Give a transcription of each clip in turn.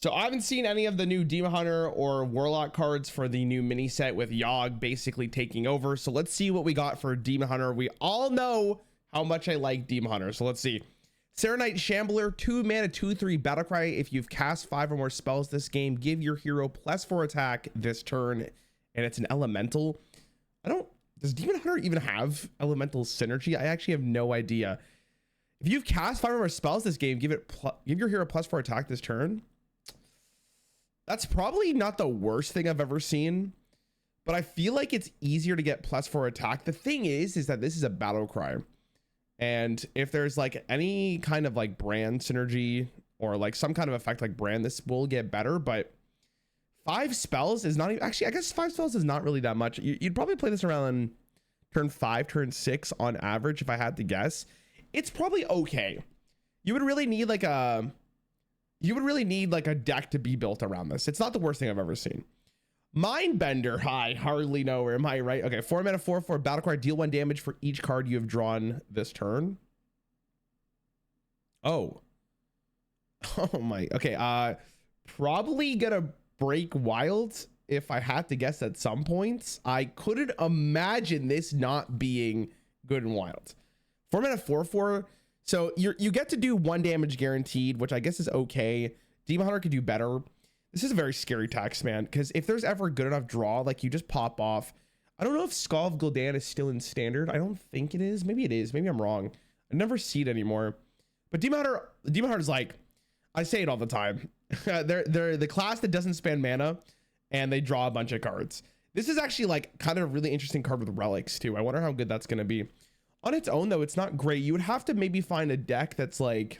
So I haven't seen any of the new Demon Hunter or Warlock cards for the new mini set with Yogg basically taking over. So let's see what we got for Demon Hunter. We all know how much I like Demon Hunter. So let's see. Serenite Shambler, 2 mana, 2/3 Battlecry. If you've cast 5 or more spells this game, give your hero +4 attack this turn. And it's an elemental. Does Demon Hunter even have elemental synergy? I actually have no idea. If you've cast 5 or more spells this game, give your hero +4 attack this turn. That's probably not the worst thing I've ever seen, but I feel like it's easier to get +4 attack. The thing is that this is a battle cry. And if there's like any kind of like brand synergy or like some kind of effect like brand, this will get better, but 5 spells is not even, actually, I guess 5 spells is not really that much. You'd probably play this around turn 5, turn 6 on average, if I had to guess. It's probably okay. You would really need like a deck to be built around this. It's not the worst thing I've ever seen. Mindbender, I hardly know where am I right? Okay, 4 mana, 4/4 battle card, deal 1 damage for each card you have drawn this turn. Oh my, okay. Probably gonna break wild if I had to guess at some points. I couldn't imagine this not being good and wild. 4 mana, 4/4. So you get to do 1 damage guaranteed, which I guess is okay. Demon Hunter could do better. This is a very scary tax, man, because if there's ever a good enough draw, like you just pop off. I don't know if Skull of Gul'dan is still in standard. I don't think it is. Maybe it is. Maybe I'm wrong. I never see it anymore. But Demon Hunter's like, I say it all the time. they're the class that doesn't spend mana and they draw a bunch of cards. This is actually like kind of a really interesting card with relics too. I wonder how good that's going to be. On its own, though, it's not great. You would have to maybe find a deck that's like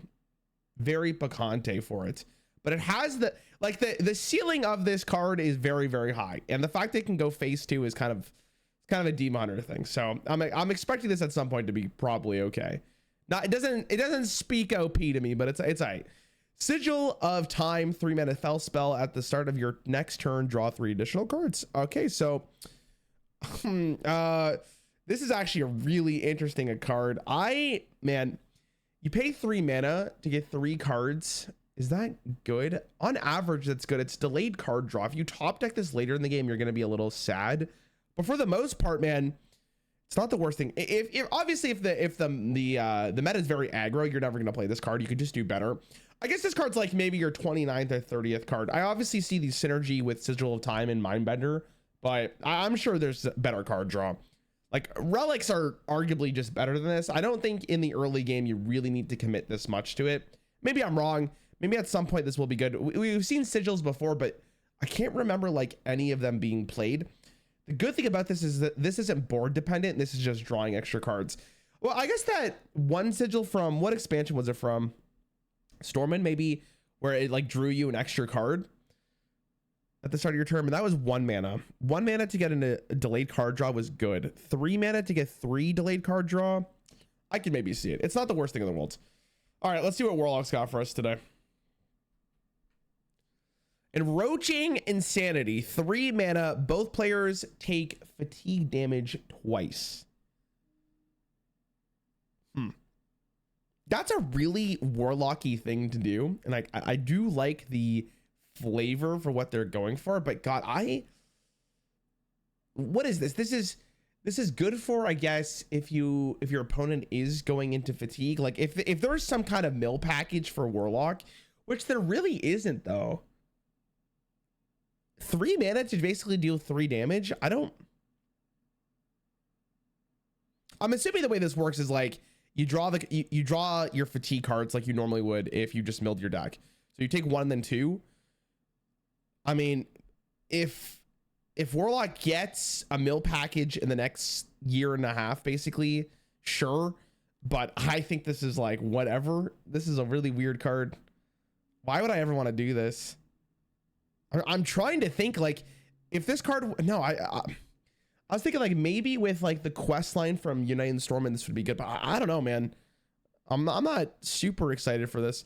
very picante for it. But it has the ceiling of this card is very, very high. And the fact that it can go phase 2 is kind of a Demon Hunter thing. So I'm expecting this at some point to be probably okay. Now it doesn't speak OP to me, but it's all right. Sigil of Time, 3 mana fell spell. At the start of your next turn, draw 3 additional cards. Okay, so this is actually a really interesting card. Man, you pay 3 mana to get 3 cards. Is that good? On average, that's good. It's delayed card draw. If you top deck this later in the game, you're going to be a little sad. But for the most part, man, it's not the worst thing. If obviously if the meta is very aggro, you're never going to play this card. You could just do better. I guess this card's like maybe your 29th or 30th card. I obviously see the synergy with Sigil of Time and Mindbender, but I'm sure there's better card draw. Like relics are arguably just better than this. I don't think in the early game you really need to commit this much to it. Maybe I'm wrong. Maybe at some point this will be good. We've seen sigils before, but I can't remember like any of them being played. The good thing about this is that this isn't board dependent. This is just drawing extra cards. Well, I guess that one sigil from, what expansion was it from? Stormwind, maybe, where it like drew you an extra card at the start of your turn, and that was 1 mana. 1 mana to get a delayed card draw was good. 3 mana to get 3 delayed card draw, I could maybe see it. It's not the worst thing in the world. All right, let's see what Warlock's got for us today. Enroaching Insanity, 3 mana. Both players take fatigue damage twice. That's a really Warlocky thing to do, and I do like the flavor for what they're going for. But God, what is this? This is good for, I guess, if your opponent is going into fatigue. Like if there's some kind of mill package for Warlock, which there really isn't though. 3 mana to basically deal 3 damage. I'm assuming the way this works is like you draw your fatigue cards like you normally would if you just milled your deck. So you take 1 and then 2. I mean, if Warlock gets a mill package in the next year and a half, basically, sure. But I think this is like whatever. This is a really weird card. Why would I ever want to do this? I'm trying to think like if this card, no, I was thinking like maybe with like the quest line from United Storm, and this would be good, but I don't know, man. I'm not super excited for this.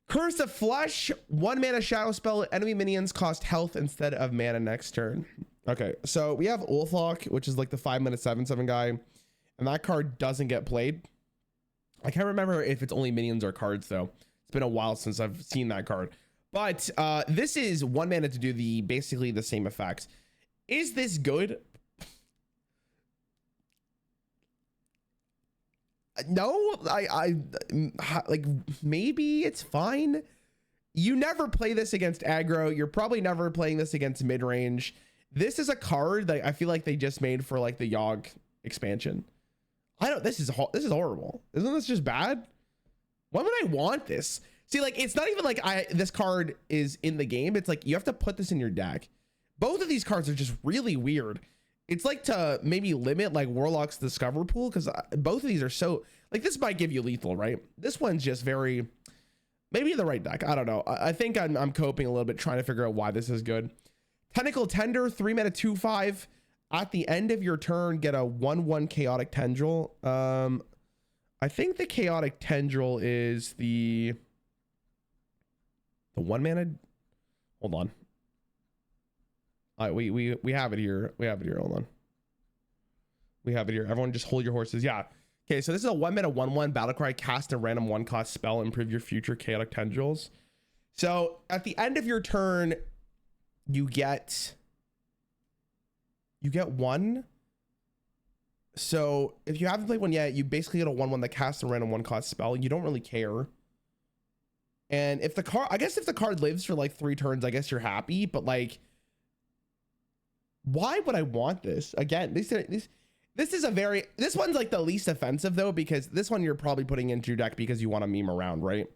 Curse of Flesh, 1 mana shadow spell. Enemy minions cost health instead of mana next turn. Okay, so we have Ulflock, which is like the 5 mana 7/7 guy, and that card doesn't get played. I can't remember if it's only minions or cards though. It's been a while since I've seen that card. But this is 1 mana to do the basically the same effects. Is this good? No, I like, maybe it's fine. You never play this against aggro. You're probably never playing this against mid range. This is a card that I feel like they just made for like the Yogg expansion. This is horrible. Isn't this just bad? Why would I want this? See, like, it's not even like this card is in the game. It's like you have to put this in your deck. Both of these cards are just really weird. It's like to maybe limit like Warlock's Discover pool, because both of these are so, like, this might give you lethal, right? This one's just very, maybe the right deck. I don't know. I think I'm coping a little bit trying to figure out why this is good. Tentacle Tender, 3 mana 2/5. At the end of your turn, get a 1/1 Chaotic Tendril. I think the Chaotic Tendril is the 1 mana. Hold on. All right, we have it here. We have it here. Hold on. We have it here. Everyone just hold your horses. Yeah. Okay, so this is a 1 mana 1/1 Battlecry. Cast a random 1-cost spell. Improve your future Chaotic Tendrils. So at the end of your turn, you get 1. So if you haven't played one yet, you basically get a 1/1 that casts a random 1-cost spell. You don't really care. And if the card, I guess if the card lives for like 3 turns, I guess you're happy. But like, why would I want this? Again, this is a very, this one's like the least offensive though, because this one you're probably putting into your deck because you want to meme around, right?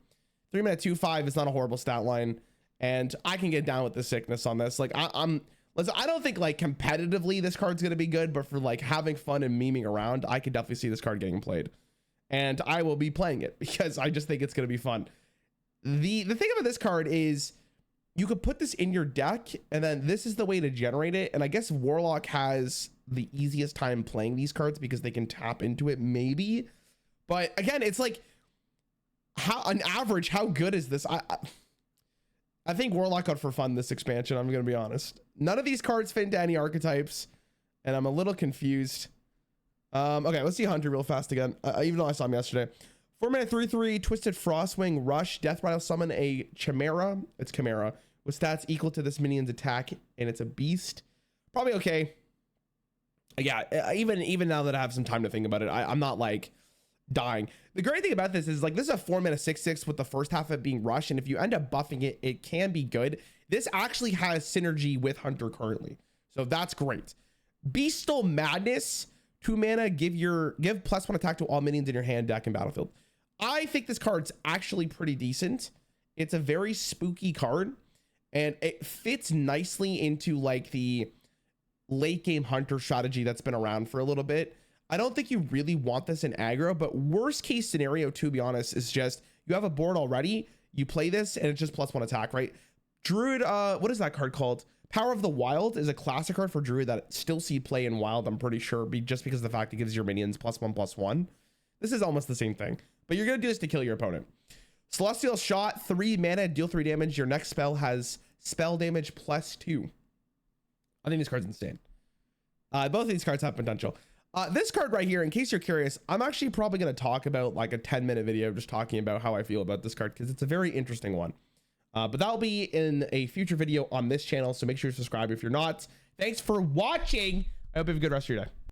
3 mana 2/5 is not a horrible stat line, and I can get down with the sickness on this. Like listen, I don't think like competitively this card's gonna be good, but for like having fun and memeing around, I could definitely see this card getting played, and I will be playing it because I just think it's gonna be fun. The thing about this card is you could put this in your deck, and then this is the way to generate it. And I guess Warlock has the easiest time playing these cards because they can tap into it, maybe. But again, it's like, how on average, how good is this? I think Warlock got for fun this expansion. I'm gonna be honest. None of these cards fit into any archetypes, and I'm a little confused. Okay, let's see Hunter real fast again. Even though I saw him yesterday. 4 mana 3/3 Twisted Frostwing Rush. Death Rattle, summon a Chimera. It's Chimera with stats equal to this minion's attack, and it's a beast. Probably okay. Yeah, even now that I have some time to think about it, I'm not like dying. The great thing about this is like, this is a 4 mana 6/6 with the first half of it being Rush, and if you end up buffing it, it can be good. This actually has synergy with Hunter currently, so that's great. Beastal Madness, 2 mana, give +1 attack to all minions in your hand, deck, and battlefield. I think this card's actually pretty decent. It's a very spooky card, and it fits nicely into like the late game Hunter strategy that's been around for a little bit. I don't think you really want this in aggro, but worst case scenario, to be honest, is just you have a board already, you play this, and it's just +1 attack, right? Druid, what is that card called? Power of the Wild is a classic card for Druid that still see play in Wild, I'm pretty sure, just because of the fact it gives your minions +1/+1. This is almost the same thing, but you're gonna do this to kill your opponent. Celestial Shot, 3 mana, deal 3 damage. Your next spell has spell damage +2. I think this card's insane. Both of these cards have potential. This card right here, in case you're curious, I'm actually probably going to talk about like a 10-minute video just talking about how I feel about this card, because it's a very interesting one. But that'll be in a future video on this channel, so make sure you subscribe if you're not. Thanks for watching. I hope you have a good rest of your day.